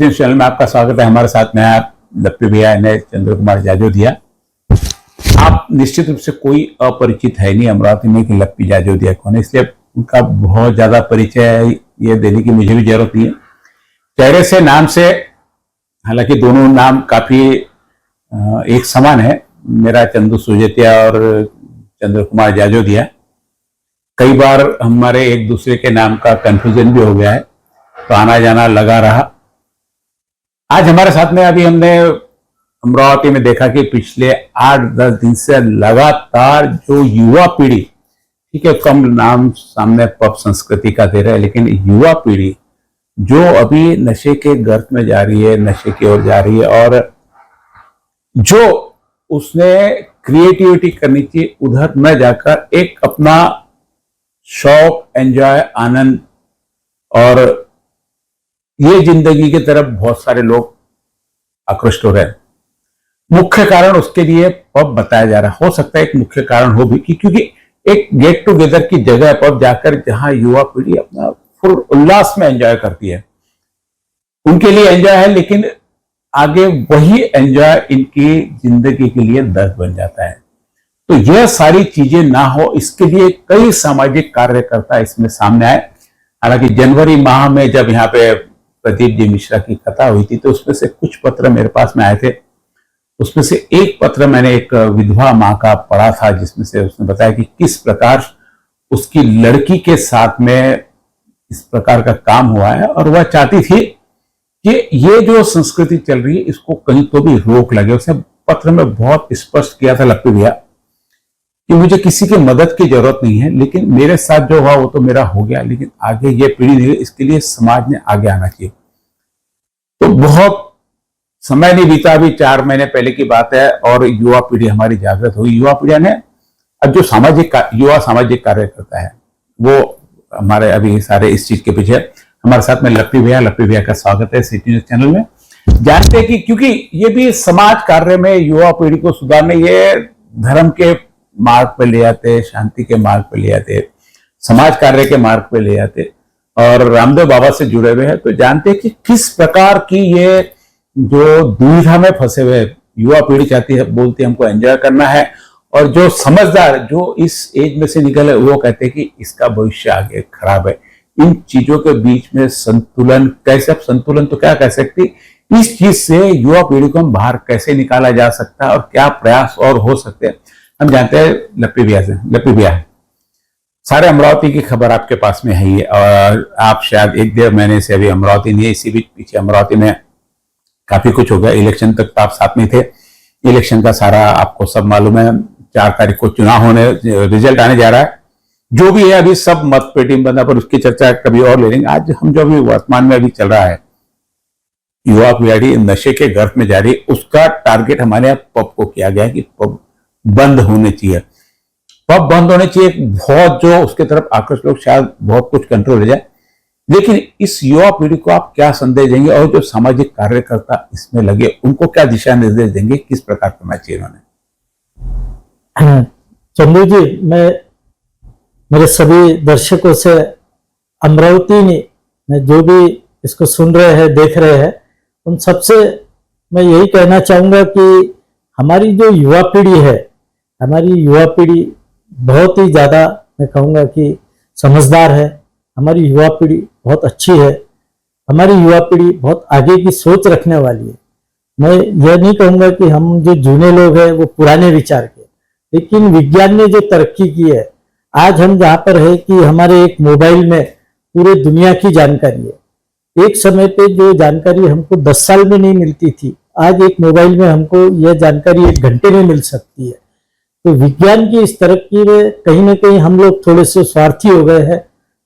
इस चैनल में आपका स्वागत है। हमारे साथ में आप लप्पी भैया ने चंद्र कुमार जाजोदिया। आप निश्चित रूप से कोई अपरिचित है नहीं अमरावती में कि लप्पी जाजोदिया कौन है, इसलिए उनका बहुत ज्यादा परिचय ये देने की मुझे भी जरूरत नहीं है। चेहरे से, नाम से, हालांकि दोनों नाम काफी एक समान है, मेरा चंदू सुजेतिया और चंद्र कुमार जाजोदिया। कई बार हमारे एक दूसरे के नाम का कंफ्यूजन भी हो गया है, तो आना जाना लगा रहा। आज हमारे साथ में अभी हमने अमरावती में देखा कि पिछले 8-10 दिन से लगातार जो युवा पीढ़ी, ठीक है कम नाम सामने पॉप संस्कृति का दे रहा है, लेकिन युवा पीढ़ी जो अभी नशे के गर्त में जा रही है, नशे की ओर जा रही है, और जो उसने क्रिएटिविटी करनी चाहिए उधर न जाकर एक अपना शौक, एंजॉय, आनंद और ये जिंदगी की तरफ बहुत सारे लोग आकृष्ट हो रहे हैं। मुख्य कारण उसके लिए पब बताया जा रहा है। हो सकता है एक मुख्य कारण हो भी कि क्योंकि एक गेट टुगेदर की जगह पब जाकर जहां युवा पीढ़ी अपना फुल उल्लास में एंजॉय करती है, उनके लिए एंजॉय है, लेकिन आगे वही एंजॉय इनकी जिंदगी के लिए दर्द बन जाता है। तो यह सारी चीजें ना हो, इसके लिए कई सामाजिक कार्यकर्ता इसमें सामने आए। हालांकि जनवरी माह में जब यहाँ पे प्रदीप जी मिश्रा की कथा हुई थी, तो उसमें से कुछ पत्र मेरे पास में आए थे। उसमें से एक पत्र मैंने एक विधवा माँ का पढ़ा था, जिसमें से उसने बताया कि किस प्रकार उसकी लड़की के साथ में इस प्रकार का काम हुआ है, और वह चाहती थी कि ये जो संस्कृति चल रही है इसको कहीं तो भी रोक लगे। उसने पत्र में बहुत स्पष्ट किया था लप्पी भैया कि मुझे किसी की मदद की जरूरत नहीं है, लेकिन मेरे साथ जो हुआ वो तो मेरा हो गया, लेकिन आगे ये पीढ़ी नहीं, इसके लिए समाज ने आगे आना चाहिए। तो बहुत समय नहीं बीता, अभी 4 महीने पहले की बात है, और युवा पीढ़ी हमारी जागृत हुई। युवा पीढ़ी ने अब जो युवा सामाजिक कार्यकर्ता है वो हमारे अभी सारे इस चीज के पीछे। हमारे साथ में लप्पी भैया का स्वागत है सिटी न्यूज चैनल में। जानते हैं कि क्योंकि ये भी समाज कार्य में युवा पीढ़ी को सुधारने, ये धर्म के मार्ग पे ले आते, शांति के मार्ग पे ले आते, समाज कार्य के मार्ग पे ले आते, और रामदेव बाबा से जुड़े हुए हैं। तो जानते हैं कि किस प्रकार की ये जो दुविधा में फंसे हुए युवा पीढ़ी चाहती है, बोलती है हमको एंजॉय करना है, और जो समझदार जो इस एज में से निकले वो कहते हैं कि इसका भविष्य आगे खराब है। इन चीजों के बीच में संतुलन कैसे, अब संतुलन तो क्या कह सकती, इस चीज से युवा पीढ़ी को हम बाहर कैसे निकाला जा सकता है और क्या प्रयास और हो सकते हैं, हम जानते हैं लप्पी भैया से। लप्पी भैया, सारे अमरावती की खबर आपके पास में है ही, और आप शायद 1-1.5 महीने से अभी अमरावती नहीं है। इसी बीच पीछे अमरावती में काफी कुछ हो गया। इलेक्शन तक तो आप साथ में थे, इलेक्शन का सारा आपको सब मालूम है। 4 तारीख को चुनाव होने, रिजल्ट आने जा रहा है। जो भी है अभी सब मत पेटी में बंदा, पर उसकी चर्चा कभी और ले लेंगे। आज हम जो अभी वर्तमान में अभी चल रहा है, युवा पीढ़ी नशे के गर्त में जा रही है, उसका टारगेट हमारे यहाँ पब को किया गया है कि पब बंद होने चाहिए, पब बंद होने चाहिए। बहुत जो उसके तरफ आकर्षित लोग, शायद बहुत कुछ कंट्रोल हो जाए, लेकिन इस युवा पीढ़ी को आप क्या संदेश देंगे, और जो सामाजिक कार्यकर्ता इसमें लगे उनको क्या दिशा निर्देश देंगे, किस प्रकार करना चाहिए उन्होंने? चंदू जी, मैं मेरे सभी दर्शकों से अमरावती में जो भी इसको सुन रहे हैं, देख रहे हैं, उन सबसे मैं यही कहना चाहूंगा कि हमारी जो युवा पीढ़ी है, हमारी युवा पीढ़ी बहुत ही ज्यादा, मैं कहूँगा कि समझदार है। हमारी युवा पीढ़ी बहुत अच्छी है। हमारी युवा पीढ़ी बहुत आगे की सोच रखने वाली है। मैं यह नहीं कहूँगा कि हम जो जूने लोग हैं वो पुराने विचार के, लेकिन विज्ञान ने जो तरक्की की है, आज हम जहाँ पर है कि हमारे एक मोबाइल में पूरे दुनिया की जानकारी है। एक समय पे जो जानकारी हमको 10 साल में नहीं मिलती थी, आज एक मोबाइल में हमको यह जानकारी 1 घंटे में मिल सकती है। तो विज्ञान की इस तरक्की में कहीं ना कहीं हम लोग थोड़े से स्वार्थी हो गए हैं,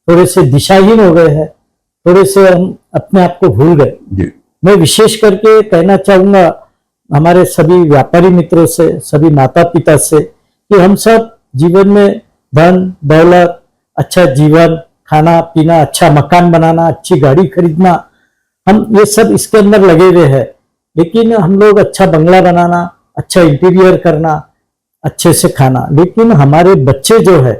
थोड़े से दिशाहीन हो गए हैं, थोड़े से हम अपने आप को भूल गए। मैं विशेष करके कहना चाहूंगा हमारे सभी व्यापारी मित्रों से, सभी माता पिता से, कि हम सब जीवन में धन दौलत, अच्छा जीवन, खाना पीना, अच्छा मकान बनाना, अच्छी गाड़ी खरीदना, हम ये सब इसके अंदर लगे हुए हैं। लेकिन हम लोग अच्छा बंगला बनाना, अच्छा इंटीरियर करना, अच्छे से खाना, लेकिन हमारे बच्चे जो है,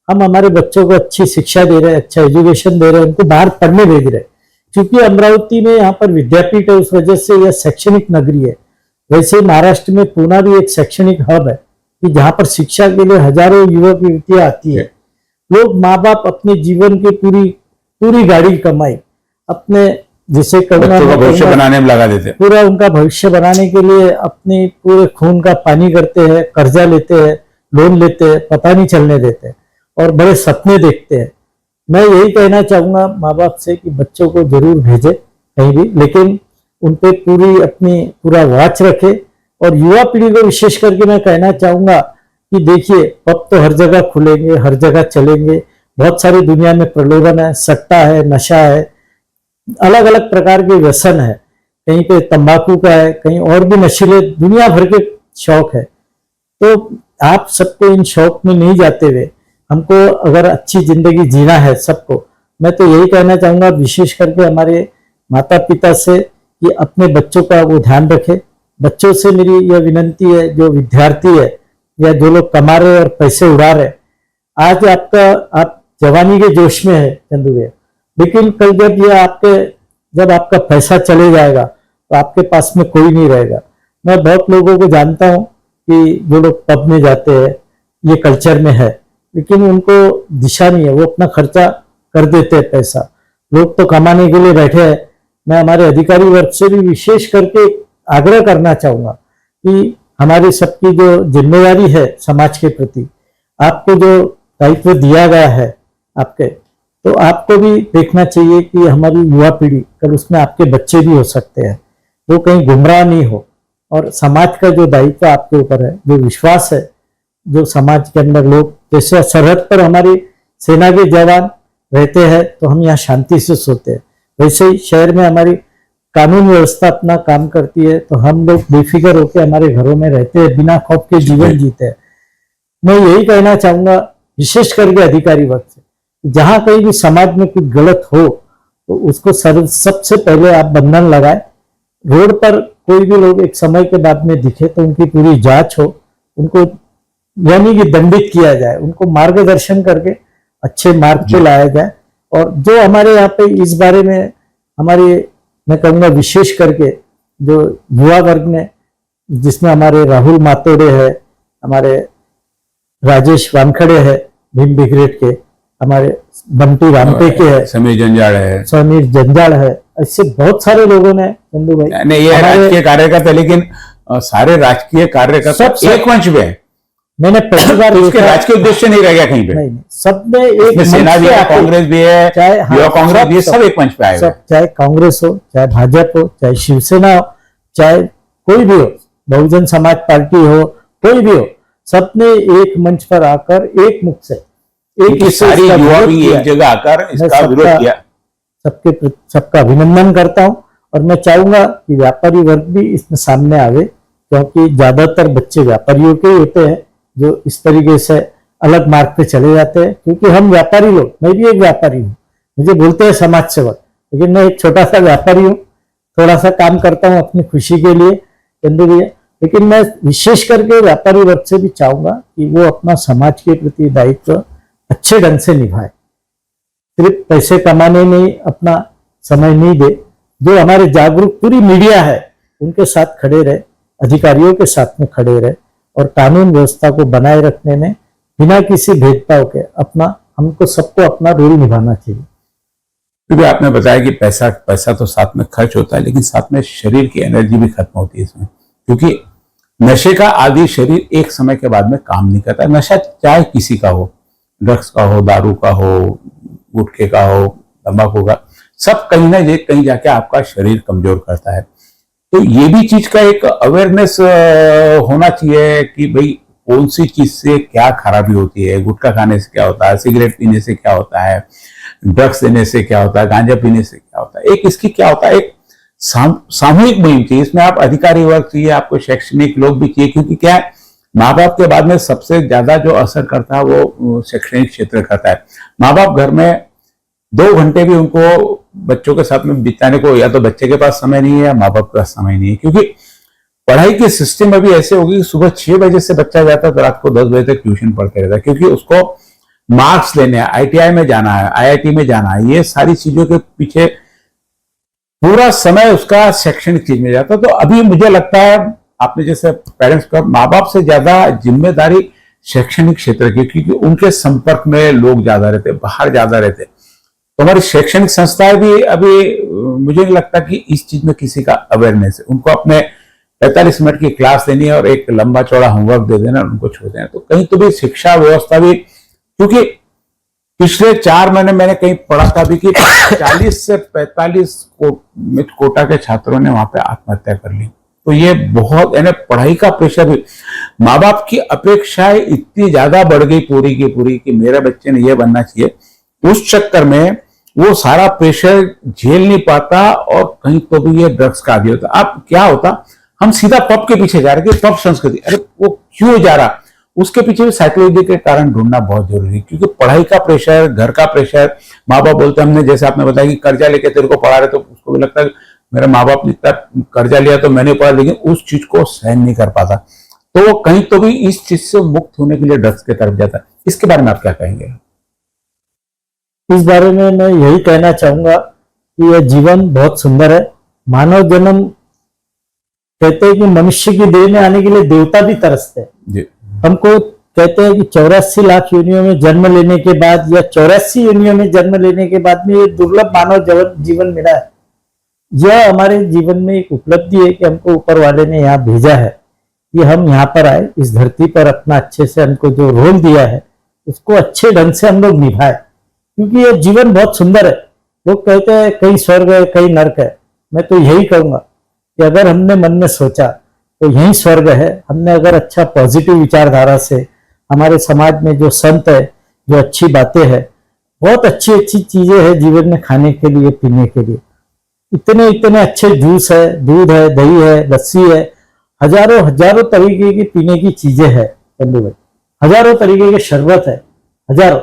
हम हमारे बच्चों को अच्छी शिक्षा दे रहे हैं, अच्छा एजुकेशन दे रहे हैं, उनको बाहर पढ़ने भेज रहे हैं, चूंकि अमरावती में यहाँ पर विद्यापीठ है, उस वजह से यह शैक्षणिक नगरी है। वैसे ही महाराष्ट्र में पूना भी एक शैक्षणिक हब है कि जहाँ पर शिक्षा के लिए हजारों युवक युवतियां आती है। लोग माँ बाप अपने जीवन की पूरी गाड़ी कमाई अपने जिसे बच्चों का भविष्य बनाने में लगा देते हैं, पूरा उनका भविष्य बनाने के लिए अपने पूरे खून का पानी करते हैं, कर्जा लेते हैं, लोन लेते हैं, पता नहीं चलने देते और बड़े सपने देखते हैं। मैं यही कहना चाहूंगा माँ बाप से कि बच्चों को जरूर भेजे कहीं भी, लेकिन उन पे पूरा वॉच रखे। और युवा पीढ़ी को विशेष करके मैं कहना चाहूंगा कि देखिए पब तो हर जगह खुलेंगे, हर जगह चलेंगे, बहुत सारी दुनिया में प्रलोभन है, सट्टा है, नशा है, अलग अलग प्रकार के व्यसन है, कहीं पे तंबाकू का है, कहीं और भी नशीले दुनिया भर के शौक है। तो आप सबको इन शौक में नहीं जाते हुए हमको अगर अच्छी जिंदगी जीना है सबको, मैं तो यही कहना चाहूंगा विशेष करके हमारे माता पिता से कि अपने बच्चों का वो ध्यान रखे। बच्चों से मेरी यह विनंती है, जो विद्यार्थी है या जो लोग कमा रहे और पैसे उड़ा रहे, आज आप जवानी के जोश में है चंदू भैया, लेकिन कल जब आपका पैसा चले जाएगा तो आपके पास में कोई नहीं रहेगा। मैं बहुत लोगों को जानता हूं कि जो लोग पब में जाते हैं, ये कल्चर में है, लेकिन उनको दिशा नहीं है, वो अपना खर्चा कर देते हैं पैसा। लोग तो कमाने के लिए बैठे हैं। मैं हमारे अधिकारी वर्ग से भी विशेष करके आग्रह करना चाहूंगा कि हमारी सबकी जो जिम्मेदारी है समाज के प्रति, आपको जो दायित्व दिया गया है आपके, तो आपको भी देखना चाहिए कि हमारी युवा पीढ़ी, कल उसमें आपके बच्चे भी हो सकते हैं, वो कहीं गुमराह नहीं हो। और समाज का जो दायित्व आपके ऊपर है, जो विश्वास है, जो समाज के अंदर लोग, जैसे सरहद पर हमारी सेना के जवान रहते हैं तो हम यहाँ शांति से सोते हैं, वैसे ही शहर में हमारी कानून व्यवस्था अपना काम करती है, तो हम लोग बेफिक्र होकर हमारे घरों में रहते हैं, बिना खौफ के जीवन जीते हैं। मैं यही कहना चाहूंगा विशेष करके अधिकारी वर्ग से, जहां कहीं भी समाज में कुछ गलत हो तो उसको सबसे पहले आप बंधन लगाए। रोड पर कोई भी लोग एक समय के बाद में दिखे तो उनकी पूरी जांच हो, उनको यानी कि दंडित किया जाए, उनको मार्गदर्शन करके अच्छे मार्ग पे लाया जाए। और जो हमारे यहाँ पे इस बारे में मैं कहूँगा विशेष करके जो युवा वर्ग ने, जिसमें हमारे राहुल मातोड़े है, हमारे राजेश वानखड़े है भीम ब्रिगेड के, हमारे बंटी रामटे के है, समीर जंजाड़ है, ऐसे बहुत सारे लोगों ने चंदू भाई नहीं, ये राजकीय कार्यकर्ता, लेकिन सारे राजकीय कार्यकर्ता एक मंच पे है। मैंने पहली बार उसके राजकीय उद्देश्य नहीं रह गया कहीं पे, नहीं, सब में एक सेना भी है, कांग्रेस भी है, चाहे युवा कांग्रेस भी है, सब एक मंच पे आए, चाहे कांग्रेस हो, चाहे भाजपा हो, चाहे शिवसेना हो, चाहे कोई भी हो, बहुजन समाज पार्टी हो, कोई भी हो, सबने एक मंच पर आकर एक मुख से सारी युवा भी एक जगह आकर इसका विरोध किया। सबका अभिनंदन करता हूं और मैं चाहूंगा कि व्यापारी वर्ग भी इसमें सामने आवे, क्योंकि ज्यादातर बच्चे व्यापारियों के ही होते हैं जो इस तरीके से अलग मार्ग पे चले जाते हैं। क्योंकि हम व्यापारी लोग, मैं भी एक व्यापारी हूँ, मुझे बोलते हैं समाज सेवक, लेकिन मैं एक छोटा सा व्यापारी हूँ, थोड़ा सा काम करता हूँ अपनी खुशी के लिए चंदू भैया। लेकिन मैं विशेष करके व्यापारी वर्ग से भी चाहूंगा कि वो अपना समाज के प्रति दायित्व अच्छे ढंग से निभाए, सिर्फ पैसे कमाने में अपना समय नहीं दे। जो हमारे जागरूक पूरी मीडिया है उनके साथ खड़े रहे, अधिकारियों के साथ में खड़े रहे और कानून व्यवस्था को बनाए रखने में बिना किसी भेदभाव के हमको सबको अपना रोल निभाना चाहिए। क्योंकि आपने बताया कि पैसा तो साथ में खर्च होता है, लेकिन साथ में शरीर की एनर्जी भी खत्म होती है इसमें, क्योंकि नशे का आदि शरीर एक समय के बाद में काम नहीं करता। नशा चाहे किसी का हो, ड्रग्स का हो, दारू का हो, गुटखे का हो, तंबाकू का, सब कहीं ना कहीं जाके आपका शरीर कमजोर करता है। तो ये भी चीज का एक अवेयरनेस होना चाहिए कि भाई कौन सी चीज से क्या खराबी होती है, गुटखा खाने से क्या होता है, सिगरेट पीने से क्या होता है, ड्रग्स लेने से क्या होता है, गांजा पीने से क्या होता है। एक इसकी क्या होता है, एक सामूहिक मुहिम चाहिए, इसमें आप अधिकारी वर्ग चाहिए, आपको शैक्षणिक लोग भी चाहिए, क्योंकि क्या है, माँ बाप के बाद में सबसे ज्यादा जो असर करता है वो शैक्षणिक क्षेत्र करता है। माँ बाप घर में 2 घंटे भी उनको बच्चों के साथ में बिताने को, या तो बच्चे के पास समय नहीं है या माँ बाप के पास समय नहीं है, क्योंकि पढ़ाई की सिस्टम अभी ऐसे होगी कि सुबह 6 बजे से बच्चा जाता है तो रात को 10 बजे तक ट्यूशन पढ़ते रहता है, क्योंकि उसको मार्क्स लेने हैं, ITI में जाना है, IIT में जाना है, ये सारी चीजों के पीछे पूरा समय उसका शैक्षणिक चीज में जाता। तो अभी मुझे लगता है आपने जैसे पेरेंट्स का, माँ बाप से ज्यादा जिम्मेदारी शैक्षणिक क्षेत्र की, क्योंकि उनके संपर्क में लोग ज्यादा रहते, बाहर ज्यादा रहते। तो हमारी शैक्षणिक संस्थाएं भी अभी मुझे नहीं लगता कि इस चीज में किसी का अवेयरनेस है। उनको अपने 45 मिनट की क्लास देनी है और एक लंबा चौड़ा होमवर्क दे देना, उनको छोड़ देना। तो कहीं तो भी शिक्षा व्यवस्था भी, क्योंकि पिछले 4 महीने मैंने कहीं पढ़ा था भी कि 40 से 45 कोटा के छात्रों ने वहां पे आत्महत्या कर ली। तो ये बहुत, यानी पढ़ाई का प्रेशर भी, माँ बाप की अपेक्षाएं इतनी ज्यादा बढ़ गई पूरी की पूरी कि मेरे बच्चे ने ये बनना चाहिए। उस चक्कर में वो सारा प्रेशर झेल नहीं पाता और कहीं तो भी ये ड्रग्स का आदी होता। अब क्या होता, हम सीधा पब के पीछे जा रहे, पब संस्कृति, अरे वो क्यों जा रहा, उसके पीछे भी साइकोलॉजी के कारण ढूंढना बहुत जरूरी है। क्योंकि पढ़ाई का प्रेशर, घर का प्रेशर, माँ बाप बोलते हैं, हमने जैसे आपने बताया कि कर्जा लेके तेरे को पढ़ा रहे, तो उसको भी लगता है मेरे माँ बाप ने इतना कर्जा लिया तो मैंने पढ़ा, लेकिन उस चीज को सहन नहीं कर पाता। तो कहीं तो भी इस चीज से मुक्त होने के लिए ड्रग्स की तरफ जाता है। इसके बारे में आप क्या कहेंगे? इस बारे में मैं यही कहना चाहूंगा कि यह जीवन बहुत सुंदर है। मानव जन्म, कहते हैं कि मनुष्य की देह में आने के लिए देवता भी तरसते हैं। जी। हमको कहते हैं कि 84 लाख योनियों में जन्म लेने के बाद या 84 योनियों में जन्म लेने के बाद में ये दुर्लभ मानव जीवन मिला है। यह हमारे जीवन में एक उपलब्धि है कि हमको ऊपर वाले ने यहाँ भेजा है कि हम यहाँ पर आए, इस धरती पर अपना अच्छे से हमको जो रोल दिया है उसको अच्छे ढंग से हम लोग निभाए, क्योंकि यह जीवन बहुत सुंदर है। लोग कहते हैं कहीं स्वर्ग है कहीं नर्क है, मैं तो यही कहूंगा कि अगर हमने मन में सोचा तो यही स्वर्ग है। हमने अगर अच्छा पॉजिटिव विचारधारा से, हमारे समाज में जो संत है, जो अच्छी बातें हैं, बहुत अच्छी अच्छी चीजें हैं जीवन में खाने के लिए, पीने के लिए, इतने इतने अच्छे जूस है, दूध है, दही है, लस्सी है, हजारों हजारों तरीके की पीने की चीजें हैं चंदू भाई, हजारों तरीके के शरबत है, हजारों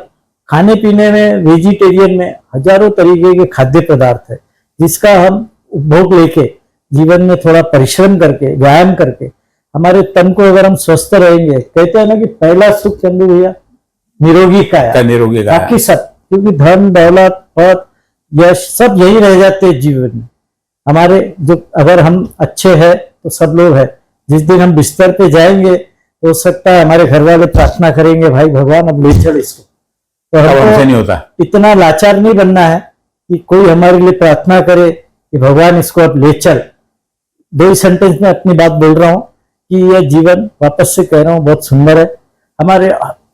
खाने पीने में, वेजिटेरियन में हजारों तरीके के खाद्य पदार्थ है, जिसका हम उपभोग लेके जीवन में थोड़ा परिश्रम करके, व्यायाम करके, हमारे तन को अगर हम स्वस्थ रहेंगे, कहते हैं ना कि पहला सुख चंदू भैया निरोगी का है, निरोगी का बाकी सब, क्योंकि धन दौलत पद यश सब यही रह जाते हैं जीवन में हमारे। जो अगर हम अच्छे हैं तो सब लोग हैं, जिस दिन हम बिस्तर पे जाएंगे हो सकता है हमारे घर वाले प्रार्थना करेंगे, भाई भगवान अब ले चल इसको। तो हमको नहीं होता, इतना लाचार नहीं बनना है कि कोई हमारे लिए प्रार्थना करे कि भगवान इसको अब ले चल। 2 सेंटेंस में अपनी बात बोल रहा हूं कि यह जीवन, वापस से कह रहा हूं, बहुत सुंदर है। हमारे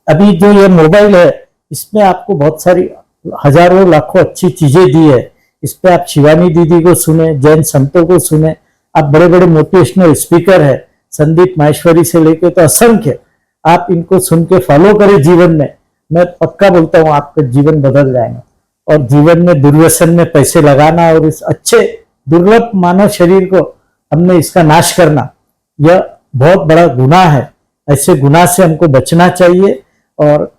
अभी जो ये मोबाइल है, इसमें आपको बहुत सारी हजारों लाखों अच्छी चीजें दी है। इस पे आप शिवानी दीदी को सुने, जैन संतों को सुने, आप बड़े बड़े मोटिवेशनल स्पीकर है, संदीप माहेश्वरी से लेके तो असंख्य, आप इनको सुन के फॉलो करें जीवन में। मैं पक्का बोलता हूँ आपका जीवन बदल जाएगा। और जीवन में दुर्व्यसन में पैसे लगाना और इस अच्छे दुर्लभ मानव शरीर को हमने इसका नाश करना, यह बहुत बड़ा गुनाह है। ऐसे गुनाह से हमको बचना चाहिए। और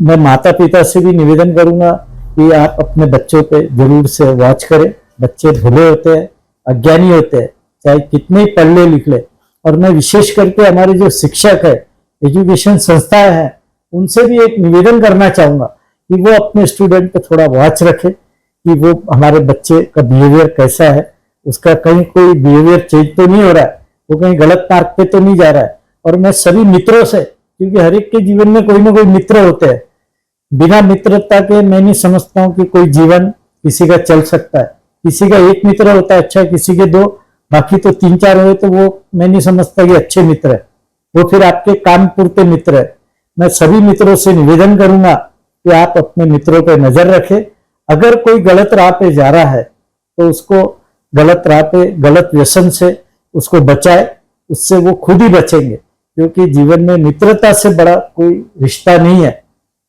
मैं माता पिता से भी निवेदन करूंगा कि आप अपने बच्चों पे जरूर से वॉच करें। बच्चे भूले होते हैं, अज्ञानी होते हैं, चाहे कितने ही पढ़ ले लिख ले। और मैं विशेष करके हमारे जो शिक्षक है, एजुकेशन संस्थाएं हैं, उनसे भी एक निवेदन करना चाहूंगा कि वो अपने स्टूडेंट पे थोड़ा वॉच रखे कि वो हमारे बच्चे का बिहेवियर कैसा है, उसका कहीं कोई बिहेवियर चेंज तो नहीं हो रहा है, वो कहीं गलत मार्ग पे तो नहीं जा रहा है। और मैं सभी मित्रों से, क्योंकि हर एक के जीवन में कोई ना कोई मित्र होते हैं, बिना मित्रता के मैं नहीं समझता हूँ कि कोई जीवन किसी का चल सकता है। किसी का एक मित्र होता है अच्छा, किसी के 2, बाकी तो 3-4 हुए तो वो मैं नहीं समझता कि अच्छे मित्र है, वो फिर आपके काम पूरते मित्र है। मैं सभी मित्रों से निवेदन करूंगा कि आप अपने मित्रों पर नजर रखें। अगर कोई गलत राह पे जा रहा है तो उसको गलत राह पे, गलत व्यसन से उसको बचाए, उससे वो खुद ही बचेंगे। क्योंकि जीवन में मित्रता से बड़ा कोई रिश्ता नहीं है।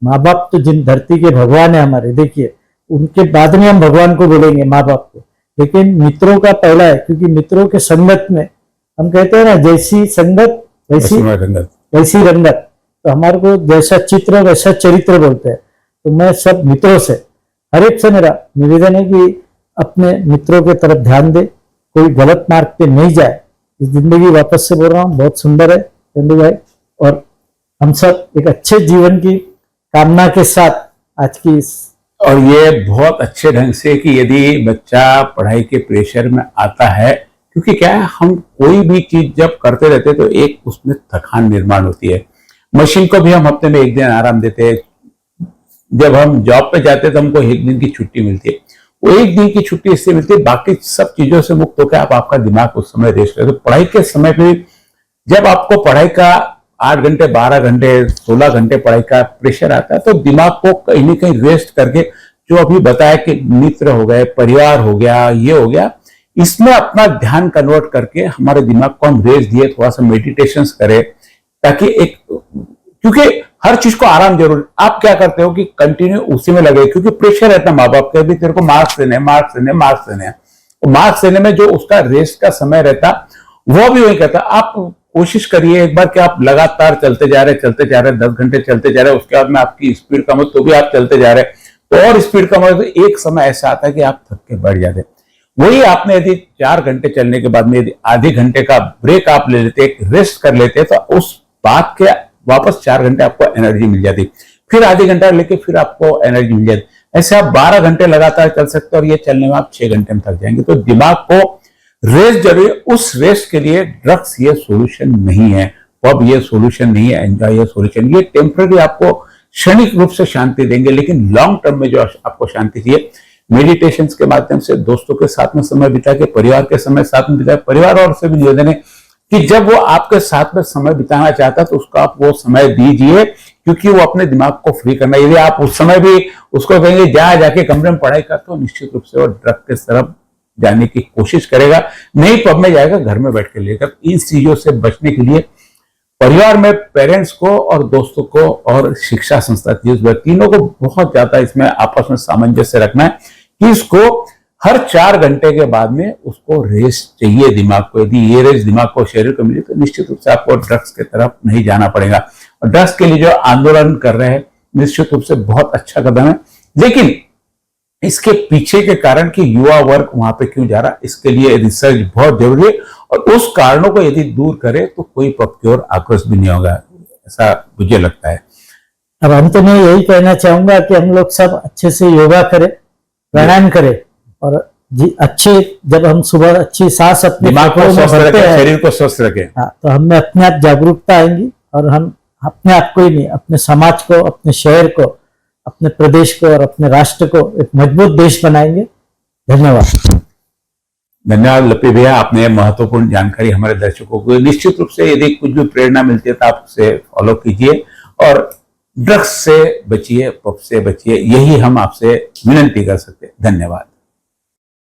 माँ बाप तो जिन धरती के भगवान है हमारे, देखिए उनके बाद में हम भगवान को बोलेंगे, माँ बाप को, लेकिन मित्रों का पहला है। क्योंकि मित्रों के संगत में हम कहते हैं ना, जैसी संगत वैसी रंगत। तो हमारे को जैसा चित्र वैसा चरित्र बोलते हैं। तो मैं सब मित्रों से, हर एक से मेरा निवेदन है कि अपने मित्रों के तरफ ध्यान दे, कोई गलत मार्ग पे नहीं जाए। इस जिंदगी, वापस से बोल रहा हूँ, बहुत सुंदर है चंदू भाई। और हम सब एक अच्छे जीवन की कामना के साथ आज की इस और ये बहुत अच्छे ढंग से कि यदि बच्चा पढ़ाई के प्रेशर में आता है, क्योंकि क्या है, हम कोई भी चीज जब करते रहते तो एक उसमें थकान निर्माण होती है। मशीन को भी हम हफ्ते में एक दिन आराम देते हैं, जब हम जॉब पे जाते हैं तो हमको एक दिन की छुट्टी मिलती है। वो एक दिन की छुट्टी इससे मिलती है, बाकी सब चीजों से मुक्त होकर आप आपका दिमाग उस समय रेस्ट करते। पढ़ाई के समय पे जब आपको पढ़ाई का 8 घंटे 12 घंटे 16 घंटे पढ़ाई का प्रेशर आता है, तो दिमाग को कहीं ना कहीं रेस्ट करके, जो अभी बताया कि मित्र हो गए, परिवार हो गया, ये हो गया, इसमें अपना ध्यान कन्वर्ट करके हमारे दिमाग को हम रेस्ट दिए, थोड़ा सा मेडिटेशन करें, ताकि एक, क्योंकि हर चीज को आराम जरूर। आप क्या करते हो कि कंटिन्यू उसी में लगे, क्योंकि प्रेशर रहता है माँ बाप के भी, तेरे को मार्क्स देने मार्क्स देने मार्क्स देने हैं। मार्क्स देने में जो उसका रेस्ट का समय रहता, वो भी वही कहता। आप कोशिश करिए एक बार कि आप लगातार चलते जा रहे 10 घंटे चलते जा रहे, उसके बाद में आपकी स्पीड कम हो तो भी आप चलते जा रहे, तो और स्पीड कम हो, तो एक समय ऐसा आता है कि आप थक के बढ़ जाते। वही आपने यदि 4 घंटे चलने के बाद में यदि आधे घंटे का ब्रेक आप ले लेते, एक रेस्ट कर लेते, तो उस बात के वापस 4 घंटे आपको एनर्जी मिल जाती, फिर आधे घंटा लेके फिर आपको एनर्जी मिल जाती। ऐसे आप 12 घंटे लगातार चल सकते हो, और ये चलने में आप 6 घंटे में थक जाएंगे। तो दिमाग को रेस्ट जरूरी है। उस रेस्ट के लिए ड्रग्स ये सॉल्यूशन नहीं है, पब ये सॉल्यूशन नहीं है, एंजॉय ये सॉल्यूशन। ये टेम्पररी आपको क्षणिक रूप से शांति देंगे, लेकिन लॉन्ग टर्म में जो आपको शांति चाहिए, मेडिटेशन के माध्यम से, दोस्तों के साथ में समय बिता के, परिवार के समय साथ में बिता, परिवार और से भी निवेदन है कि जब वो आपके साथ में समय बिताना चाहता है तो उसको आप वो समय दीजिए, क्योंकि वो अपने दिमाग को फ्री करना है। यदि आप उस समय भी उसको कहेंगे जाके कमरे में पढ़ाई कर, तो निश्चित रूप से वो ड्रग के तरफ जाने की कोशिश करेगा, नहीं पब में जाएगा, घर में बैठ के लेकर। इन चीजों से बचने के लिए परिवार में पेरेंट्स को और दोस्तों को और शिक्षा संस्था तीनों को बहुत ज्यादा इसमें आपस में सामंजस्य रखना है कि इसको हर 4 घंटे के बाद में उसको रेस्ट चाहिए दिमाग को। यदि ये रेस्ट दिमाग को, शरीर को मिले, तो निश्चित रूप से आपको ड्रग्स की तरफ नहीं जाना पड़ेगा। और ड्रग्स के लिए जो आंदोलन कर रहे हैं, निश्चित रूप से बहुत अच्छा कदम है, लेकिन इसके पीछे के कारण कि युवा वर्ग वहां पे क्यों जा रहा, इसके लिए रिसर्च बहुत जरूरी है, और उस कारणों को यदि दूर करे तो कोई पब की ओर आक्रोश भी नहीं होगा, ऐसा मुझे लगता है। अब अंत में यही कहना चाहूंगा कि हम लोग सब अच्छे से योगा करें, प्राणायाम करें, और अच्छे, जब हम सुबह अच्छी सांस अपने दिमाग को स्वस्थ रखें, शरीर को स्वस्थ रखें, तो हमें अपने आप जागरूकता आएंगी, और हम अपने आप को ही नहीं, अपने समाज को, अपने शहर को, अपने प्रदेश को और अपने राष्ट्र को एक मजबूत देश बनाएंगे। धन्यवाद। धन्यवाद लप्पी भैया, आपने महत्वपूर्ण जानकारी हमारे दर्शकों को। निश्चित रूप से यदि कुछ भी प्रेरणा मिलती है तो आप उसे फॉलो कीजिए, और ड्रग्स से बचिए, पब से बचिए, यही हम आपसे विनती कर सकते हैं। धन्यवाद।